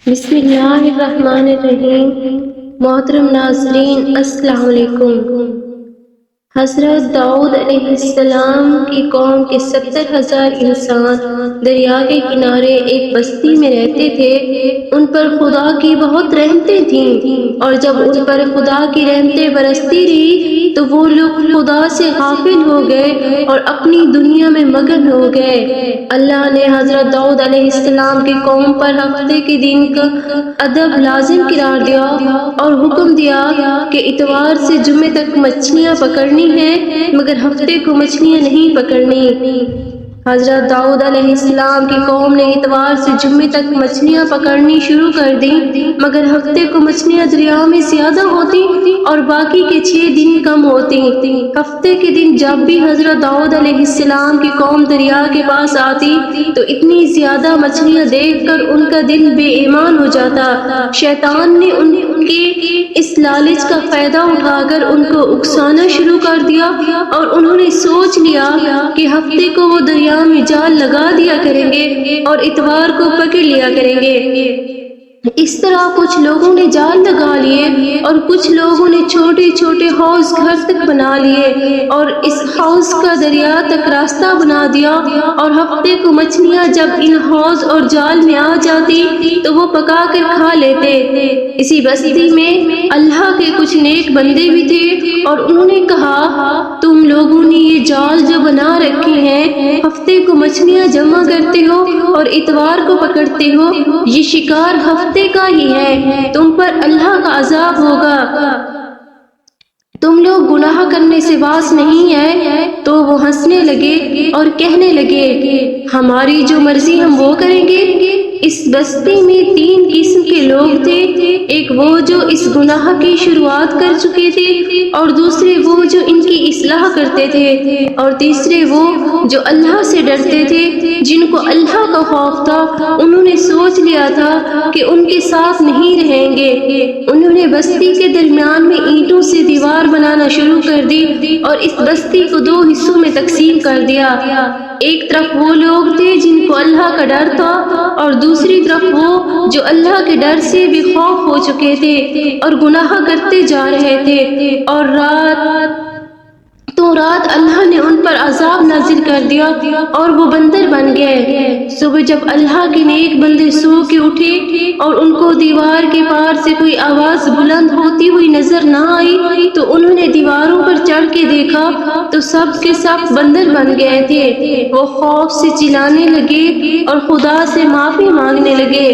بسم اللہ الرحمن الرحیم۔ محترم ناظرین السلام علیکم۔ حضرت داؤد علیہ السلام کی قوم کے 70,000 انسان دریا کے کنارے ایک بستی میں رہتے تھے۔ ان پر خدا کی بہت رحمتیں تھیں، اور جب ان پر خدا کی رحمتیں برستی رہی تو وہ لوگ خدا سے غافل ہو گئے اور اپنی دنیا میں مگن ہو گئے۔ اللہ نے حضرت داؤد علیہ السلام کی قوم پر ہفتے کے دن کا ادب لازم قرار دیا اور حکم دیا کہ اتوار سے جمعے تک مچھلیاں پکڑنی ہیں، مگر ہفتے کو مچھلیاں نہیں پکڑنی۔ حضرت داؤد علیہ السلام کی قوم نے اتوار سے جمعے تک مچھلیاں پکڑنی شروع کر دی، مگر ہفتے کو مچھلیاں دریا میں زیادہ ہوتی اور باقی کے 6 دن کم ہوتی۔ ہفتے کے دن جب بھی حضرت داؤد علیہ السلام کی قوم دریا کے پاس آتی تو اتنی زیادہ مچھلیاں دیکھ کر ان کا دل بے ایمان ہو جاتا۔ شیطان نے ان کے اس لالچ کا فائدہ اٹھا کر ان کو اکسانا شروع کر دیا، اور انہوں نے سوچ لیا کہ ہفتے کو وہ دریا میں جال لگا دیا کریں گے اور اتوار کو پکڑ لیا کریں گے۔ اس طرح کچھ لوگوں نے جال لگا لیے اور کچھ لوگوں نے چھوٹے چھوٹے حوض گھر تک بنا لیے اور اس حوض کا دریا تک راستہ بنا دیا، اور ہفتے کو مچھلیاں جب ان حوض اور جال میں آ جاتی تو وہ پکا کر کھا لیتے۔ اسی بستی میں اللہ کے کچھ نیک بندے بھی تھے، اور انہوں نے کہا، تم لوگوں نے یہ جال جو بنا رکھے ہیں، ہفتے کو مچھلیاں جمع کرتے ہو اور اتوار کو پکڑتے ہو، یہ شکار ہفتے کا ہی ہے، تم پر اللہ کا عذاب ہوگا۔ تم لوگ گناہ کرنے سے باز نہیں ہیں۔ تو وہ ہنسنے لگے اور کہنے لگے، ہماری جو مرضی ہم وہ کریں گے۔ اس بستی میں 3 قسم کے لوگ تھے، ایک وہ جو اس گناہ کی شروعات کر چکے تھے، اور دوسرے وہ جو ان کی اصلاح کرتے تھے، اور تیسرے وہ جو اللہ سے ڈرتے تھے، جن کو اللہ کا خوف تھا۔ انہوں نے سوچ لیا تھا کہ ان کے ساتھ نہیں رہیں گے۔ انہوں نے بستی کے درمیان میں اینٹوں سے دیوار بنانا شروع کر دی اور اس بستی کو 2 حصوں میں تقسیم کر دیا۔ ایک طرف وہ لوگ تھے جن کو اللہ کا ڈر تھا، اور دوسری طرف وہ جو اللہ کے ڈر سے بے خوف ہو چکے تھے اور گناہ کرتے جا رہے تھے۔ اور رات اللہ نے ان پر عذاب نازل کر دیا اور وہ بندر بن گئے۔ صبح جب اللہ کے نیک بندے سو کے اٹھے اور ان کو دیوار کے پار سے کوئی آواز بلند ہوتی ہوئی نظر نہ آئی تو انہوں نے دیواروں پر چڑھ کے دیکھا تو سب کے سب بندر بن گئے تھے۔ وہ خوف سے چلانے لگے اور خدا سے معافی مانگنے لگے۔